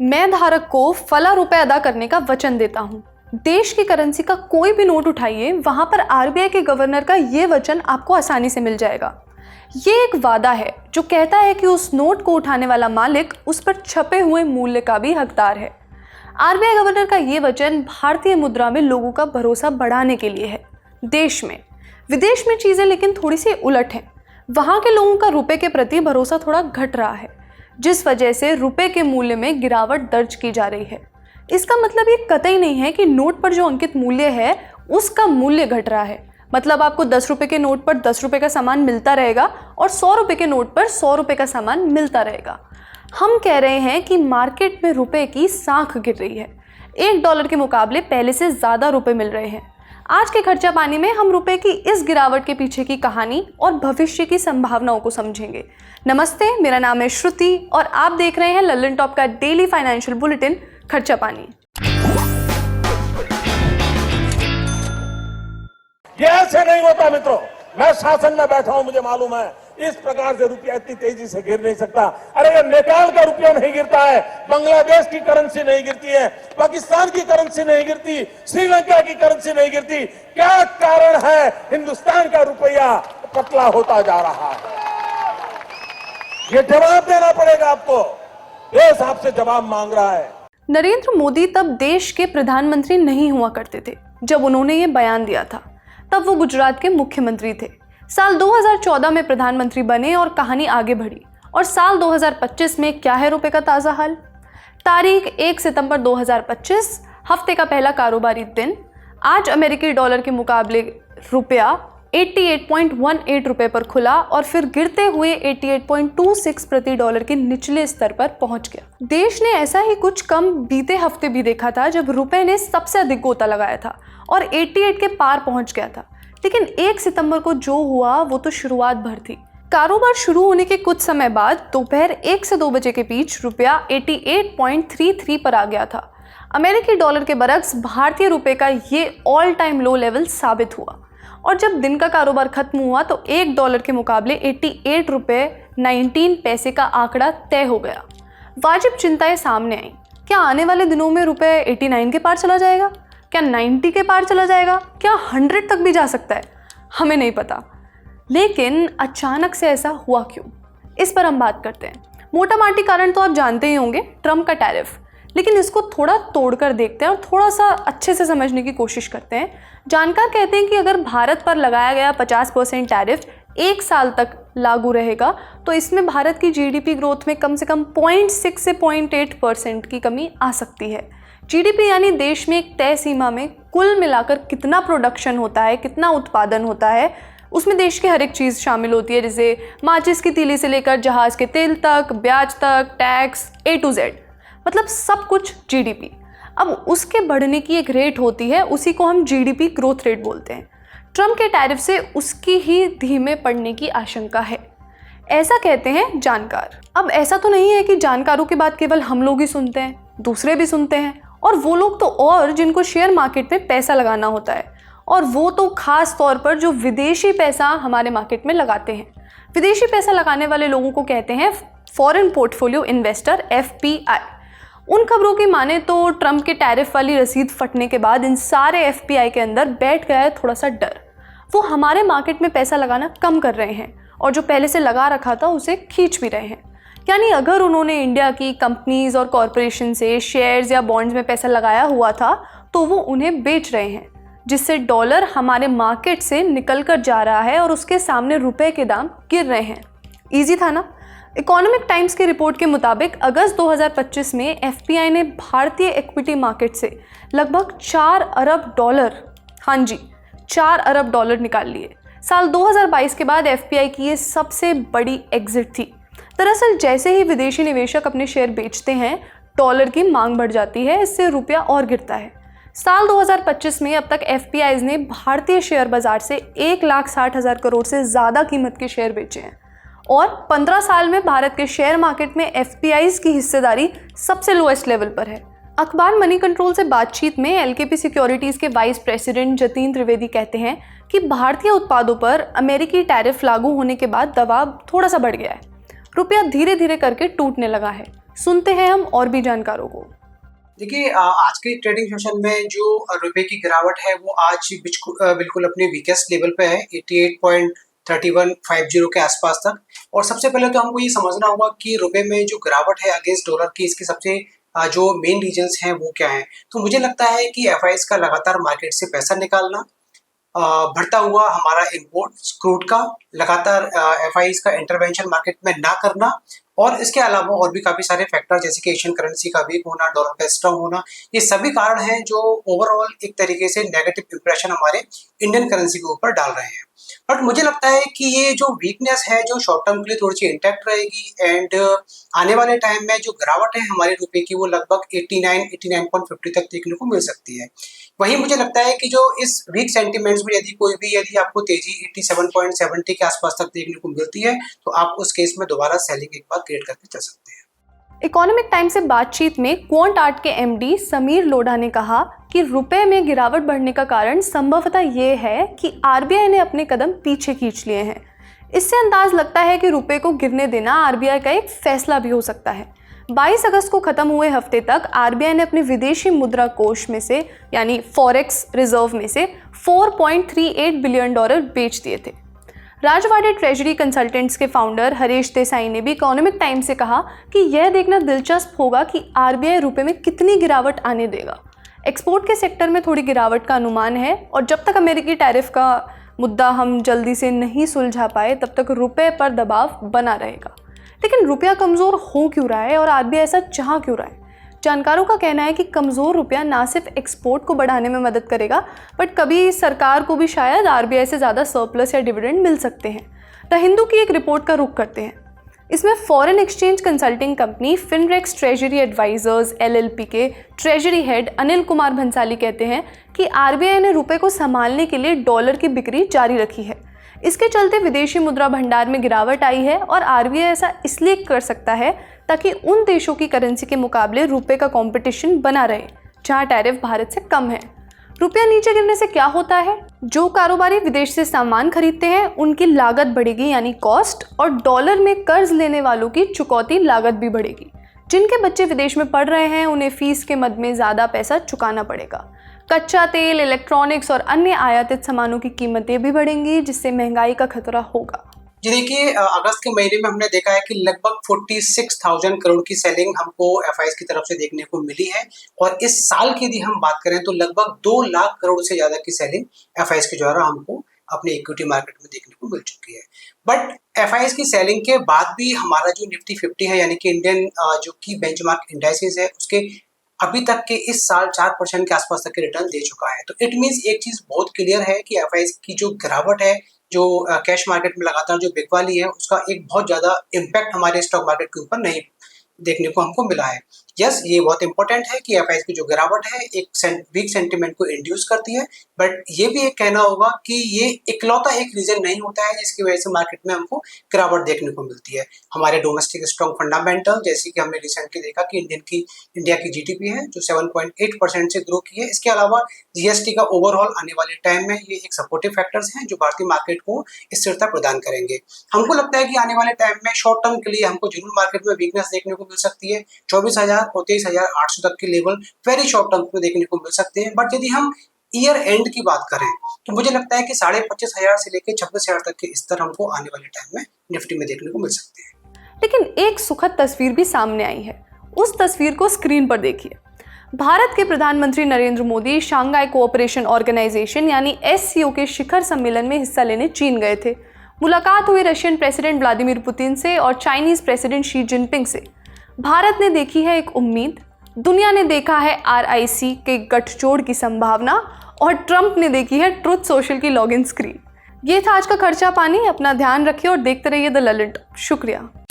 मैं धारक को फला रुपए अदा करने का वचन देता हूँ। देश की करेंसी का कोई भी नोट उठाइए, वहां पर आरबीआई के गवर्नर का ये वचन आपको आसानी से मिल जाएगा। ये एक वादा है जो कहता है कि उस नोट को उठाने वाला मालिक उस पर छपे हुए मूल्य का भी हकदार है। आरबीआई गवर्नर का ये वचन भारतीय मुद्रा में लोगों का भरोसा बढ़ाने के लिए है। देश में, विदेश में चीजें लेकिन थोड़ी सी उलट हैं। वहां के लोगों का रुपए के प्रति भरोसा थोड़ा घट रहा है, जिस वजह से रुपए के मूल्य में गिरावट दर्ज की जा रही है। इसका मतलब ये कतई नहीं है कि नोट पर जो अंकित मूल्य है उसका मूल्य घट रहा है। मतलब आपको 10 रुपए के नोट पर 10 रुपए का सामान मिलता रहेगा और 100 रुपए के नोट पर 100 रुपए का सामान मिलता रहेगा। हम कह रहे हैं कि मार्केट में रुपए की साख गिर रही है। $1 के मुकाबले पहले से ज्यादा रुपए मिल रहे हैं। आज के खर्चा पानी में हम रुपए की इस गिरावट के पीछे की कहानी और भविष्य की संभावनाओं को समझेंगे। नमस्ते, मेरा नाम है श्रुति और आप देख रहे हैं लल्लन टॉप का डेली फाइनेंशियल बुलेटिन खर्चा पानी। ये ऐसे नहीं होता मित्रों। मैं शासन में बैठा हूं, मुझे मालूम है इस प्रकार से रुपया इतनी तेजी से गिर नहीं सकता। अरे ये नेपाल का रुपया नहीं गिरता है, बांग्लादेश की करेंसी नहीं गिरती है, पाकिस्तान की करेंसी नहीं गिरती, श्रीलंका की करेंसी नहीं गिरती। क्या कारण है हिंदुस्तान का रुपया पतला होता जा रहा है? ये जवाब देना पड़ेगा आपको। देश आपसे जवाब मांग रहा है। नरेंद्र मोदी तब देश के प्रधानमंत्री नहीं हुआ करते थे जब उन्होंने ये बयान दिया था। तब वो गुजरात के मुख्यमंत्री थे। साल 2014 में प्रधानमंत्री बने और कहानी आगे बढ़ी। और साल 2025 में क्या है रुपए का ताज़ा हाल? तारीख 1 सितंबर 2025, हफ्ते का पहला कारोबारी दिन। आज अमेरिकी डॉलर के मुकाबले रुपया 88.18 रुपए पर खुला और फिर गिरते हुए 88.26 प्रति डॉलर के निचले स्तर पर पहुंच गया। देश ने ऐसा ही कुछ कम बीते हफ्ते भी देखा था जब रुपए ने सबसे अधिक गोता लगाया था और 88 के पार पहुंच गया था। लेकिन 1 सितंबर को जो हुआ वो तो शुरुआत भर थी। कारोबार शुरू होने के कुछ समय बाद दोपहर 1 से 2 बजे के बीच रुपया 88.33 पर आ गया था। अमेरिकी डॉलर के बरक्स भारतीय रुपए का ये ऑल टाइम लो लेवल साबित हुआ। और जब दिन का कारोबार खत्म हुआ तो $1 के मुकाबले 88 रुपए 19 पैसे का आंकड़ा तय हो गया। वाजिब चिंताएं सामने आई। क्या आने वाले दिनों में रुपए 89 के पार चला जाएगा? क्या 90 के पार चला जाएगा? क्या 100 तक भी जा सकता है? हमें नहीं पता। लेकिन अचानक से ऐसा हुआ क्यों, इस पर हम बात करते हैं। मोटा माटी कारण तो आप जानते ही होंगे, ट्रम्प का टैरिफ। लेकिन इसको थोड़ा तोड़कर देखते हैं और थोड़ा सा अच्छे से समझने की कोशिश करते हैं। जानकार कहते हैं कि अगर भारत पर लगाया गया 50% टैरिफ 1 साल तक लागू रहेगा तो इसमें भारत की जीडीपी ग्रोथ में कम से कम 0.6 से 0.8% की कमी आ सकती है। जीडीपी यानी देश में एक तय सीमा में कुल मिलाकर कितना प्रोडक्शन होता है, कितना उत्पादन होता है, उसमें देश की हर एक चीज़ शामिल होती है, जैसे माचिस की तीली से लेकर जहाज़ के तेल तक, ब्याज तक, टैक्स, A to Z, मतलब सब कुछ जीडीपी। अब उसके बढ़ने की एक रेट होती है, उसी को हम जीडीपी ग्रोथ रेट बोलते हैं। ट्रम्प के टैरिफ से उसकी ही धीमे पड़ने की आशंका है, ऐसा कहते हैं जानकार। अब ऐसा तो नहीं है कि जानकारों की बात केवल हम लोग ही सुनते हैं, दूसरे भी सुनते हैं, और वो लोग तो और जिनको शेयर मार्केट में पैसा लगाना होता है, और वो तो खास तौर पर जो विदेशी पैसा हमारे मार्केट में लगाते हैं। विदेशी पैसा लगाने वाले लोगों को कहते हैं फॉरेन पोर्टफोलियो इन्वेस्टर, FPI। उन खबरों की माने तो ट्रम्प के टैरिफ वाली रसीद फटने के बाद इन सारे FPI के अंदर बैठ गया है थोड़ा सा डर। वो हमारे मार्केट में पैसा लगाना कम कर रहे हैं और जो पहले से लगा रखा था उसे खींच भी रहे हैं। यानी अगर उन्होंने इंडिया की कंपनीज और कॉरपोरेशन से शेयर्स या बॉन्ड्स में पैसा लगाया हुआ था तो वो उन्हें बेच रहे हैं, जिससे डॉलर हमारे मार्केट से निकल कर जा रहा है और उसके सामने रुपए के दाम गिर रहे हैं। ईजी था ना? इकोनॉमिक टाइम्स की रिपोर्ट के मुताबिक अगस्त 2025 में FPI ने भारतीय इक्विटी मार्केट से लगभग $4 अरब, हाँ जी, $4 अरब निकाल लिए। साल 2022 के बाद FPI की ये सबसे बड़ी एग्जिट थी। दरअसल जैसे ही विदेशी निवेशक अपने शेयर बेचते हैं, डॉलर की मांग बढ़ जाती है, इससे रुपया और गिरता है। साल 2025 में अब तक FPIs ने भारतीय शेयर बाजार से 1,60,000 करोड़ से ज़्यादा कीमत के शेयर बेचे हैं और 15 साल में भारत के शेयर मार्केट में FPIs की हिस्सेदारी सबसे लोएस्ट लेवल पर है। अखबार मनी कंट्रोल से बातचीत में LKP सिक्योरिटीज़ के वाइस प्रेसिडेंट जतीन त्रिवेदी कहते हैं कि भारतीय उत्पादों पर अमेरिकी टैरिफ लागू होने के बाद दबाव थोड़ा सा बढ़ गया है। रुपया धीरे धीरे करके टूटने लगा है। सुनते हैं हम और भी जानकारों को। देखिए, आज के ट्रेडिंग सेशन में जो रुपए की गिरावट है वो आज बिल्कुल अपने वीकेस्ट लेवल पे है 88.3150 के आसपास तक। और सबसे पहले तो हमको ये समझना होगा कि रुपए में जो गिरावट है अगेंस्ट डॉलर की, इसके सबसे जो मेन रीजंस हैं वो क्या हैं। तो मुझे लगता है कि एफआईज का लगातार मार्केट से पैसा निकालना, बढ़ता हुआ हमारा इंपोर्ट क्रूड का, लगातार एफआईज का इंटरवेंशन मार्केट में ना करना, और इसके अलावा और भी काफी सारे फैक्टर जैसे कि एशियन करेंसी का वीक होना, डॉलर का स्ट्रांग होना, ये सभी कारण हैं जो ओवरऑल एक तरीके से नेगेटिव इंप्रेशन हमारे इंडियन करेंसी के ऊपर डाल रहे हैं। बट मुझे लगता है कि ये जो वीकनेस है जो शॉर्ट टर्म के लिए थोड़ी सी इंटैक्ट रहेगी, एंड आने वाले टाइम में जो गिरावट है हमारे रुपए की वो लगभग 89.50 तक देखने को मिल सकती है। वहीं मुझे लगता है कि जो इस वीक सेंटिमेंट्स में यदि आपको तेजी 87.70 के आसपास तक देखने को मिलती है तो आप उस केस में दोबारा सेलिंग एक बार क्रिएट करके चल सकते हैं। इकोनॉमिक टाइम्स से बातचीत में क्वांट आर्ट के एमडी समीर लोढ़ा ने कहा कि रुपए में गिरावट बढ़ने का कारण संभवतः ये है कि आरबीआई ने अपने कदम पीछे खींच लिए हैं। इससे अंदाज लगता है कि रुपए को गिरने देना आरबीआई का एक फैसला भी हो सकता है। 22 अगस्त को खत्म हुए हफ्ते तक आरबीआई ने अपने विदेशी मुद्रा कोष में से यानी फॉरेक्स रिजर्व में से $4.38 बिलियन बेच दिए थे। राजवाड़े ट्रेजरी कंसल्टेंट्स के फाउंडर हरीश देसाई ने भी इकोनॉमिक टाइम्स से कहा कि यह देखना दिलचस्प होगा कि आरबीआई रुपए में कितनी गिरावट आने देगा। एक्सपोर्ट के सेक्टर में थोड़ी गिरावट का अनुमान है और जब तक अमेरिकी टैरिफ का मुद्दा हम जल्दी से नहीं सुलझा पाए तब तक रुपए पर दबाव बना रहेगा। लेकिन रुपया कमज़ोर हो क्यों रहा है और आरबीआई ऐसा चाह क्यों रहा है? जानकारों का कहना है कि कमज़ोर रुपया ना सिर्फ एक्सपोर्ट को बढ़ाने में मदद करेगा बट कभी सरकार को भी शायद आरबीआई से ज़्यादा सरप्लस या डिविडेंड मिल सकते हैं। द हिंदू की एक रिपोर्ट का रुख करते हैं। इसमें foreign exchange consulting company Finrex Treasury Advisors LLP के ट्रेजरी हेड अनिल कुमार भंसाली कहते हैं कि आरबीआई ने रुपए को संभालने के लिए डॉलर की बिक्री जारी रखी है। इसके चलते विदेशी मुद्रा भंडार में गिरावट आई है और आरबीआई ऐसा इसलिए कर सकता है ताकि उन देशों की करेंसी के मुकाबले रुपए का कंपटीशन बना रहे जहां टैरिफ भारत से कम है। रुपया नीचे गिरने से क्या होता है? जो कारोबारी विदेश से सामान खरीदते हैं उनकी लागत बढ़ेगी यानी कॉस्ट, और डॉलर में कर्ज लेने वालों की चुकौती लागत भी बढ़ेगी। जिनके बच्चे विदेश में पढ़ रहे हैं उन्हें फीस के मद में ज़्यादा पैसा चुकाना पड़ेगा। कच्चा तेल, इलेक्ट्रॉनिक्स और अन्य आयातित सामानों की कीमतें भी बढ़ेंगी जिससे महंगाई का खतरा होगा। जी देखिए, अगस्त के महीने में हमने देखा है कि लगभग 46,000 करोड़ की सेलिंग हमको एफआईज की तरफ से देखने को मिली है, और इस साल की यदि हम बात करें तो लगभग 2 लाख करोड़ से ज़्यादा की सेलिंग एफआईज के द्वारा हमको अपने इक्विटी मार्केट में देखने को मिल चुकी है। बट एफआईज की सेलिंग के बाद भी हमारा जो निफ्टी 50 है यानी कि इंडियन जो की बेंचमार्क इंडाइसेस है उसके अभी तक के इस साल 4% के आसपास तक के रिटर्न दे चुका है। तो इट मीन्स एक चीज़ बहुत क्लियर है कि एफआईज की जो गिरावट है, जो कैश मार्केट में लगातार जो बिकवाली है, उसका एक बहुत ज़्यादा इम्पैक्ट हमारे स्टॉक मार्केट के ऊपर नहीं देखने को हमको मिला है। यस, ये बहुत इंपॉर्टेंट है कि एफआईज की जो गिरावट है एक वीक सेंटिमेंट को इंड्यूस करती है, बट ये भी एक कहना होगा कि ये इकलौता एक रीजन नहीं होता है जिसकी वजह से मार्केट में हमको गिरावट देखने को मिलती है। हमारे डोमेस्टिक स्ट्रॉन्ग फंडामेंटल, जैसे कि हमने रिसेंटली देखा कि इंडिया की जीडीपी है जो 7.8% से ग्रो की है। इसके अलावा जीएसटी का ओवरऑल आने वाले टाइम में ये एक सपोर्टिव फैक्टर्स हैं जो भारतीय मार्केट को स्थिरता प्रदान करेंगे। हमको लगता है कि आने वाले टाइम में शॉर्ट टर्म के लिए हमको जरूर मार्केट में वीकनेस देखने को मिल सकती है। 24,000 और 23,800 तक के लेवल वेरी शॉर्ट टर्म में देखने को मिल सकते हैं। बट यदि हम ईयर एंड की बात करें तो मुझे लगता है कि 25,500 से लेकर 26,000 तक के स्तर हमको आने वाले टाइम में निफ्टी में देखने को मिल सकते हैं। लेकिन एक सुखद तस्वीर भी सामने आई है। उस तस्वीर को स्क्रीन पर देखिए। भारत के प्रधानमंत्री Narendra Modi Shanghai Cooperation Organisation यानी एससीओ के शिखर सम्मेलन में हिस्सा लेने चीन गए थे। मुलाकात हुई रशियन प्रेसिडेंट व्लादिमीर पुतिन से और चाइनीज प्रेसिडेंट शी जिनपिंग से। भारत ने देखी है एक उम्मीद, दुनिया ने देखा है आरआईसी के गठजोड़ की संभावना और ट्रंप ने देखी है ट्रुथ सोशल की लॉगिन स्क्रीन। ये था आज का खर्चा पानी। अपना ध्यान रखिए और देखते रहिए द ललित। शुक्रिया।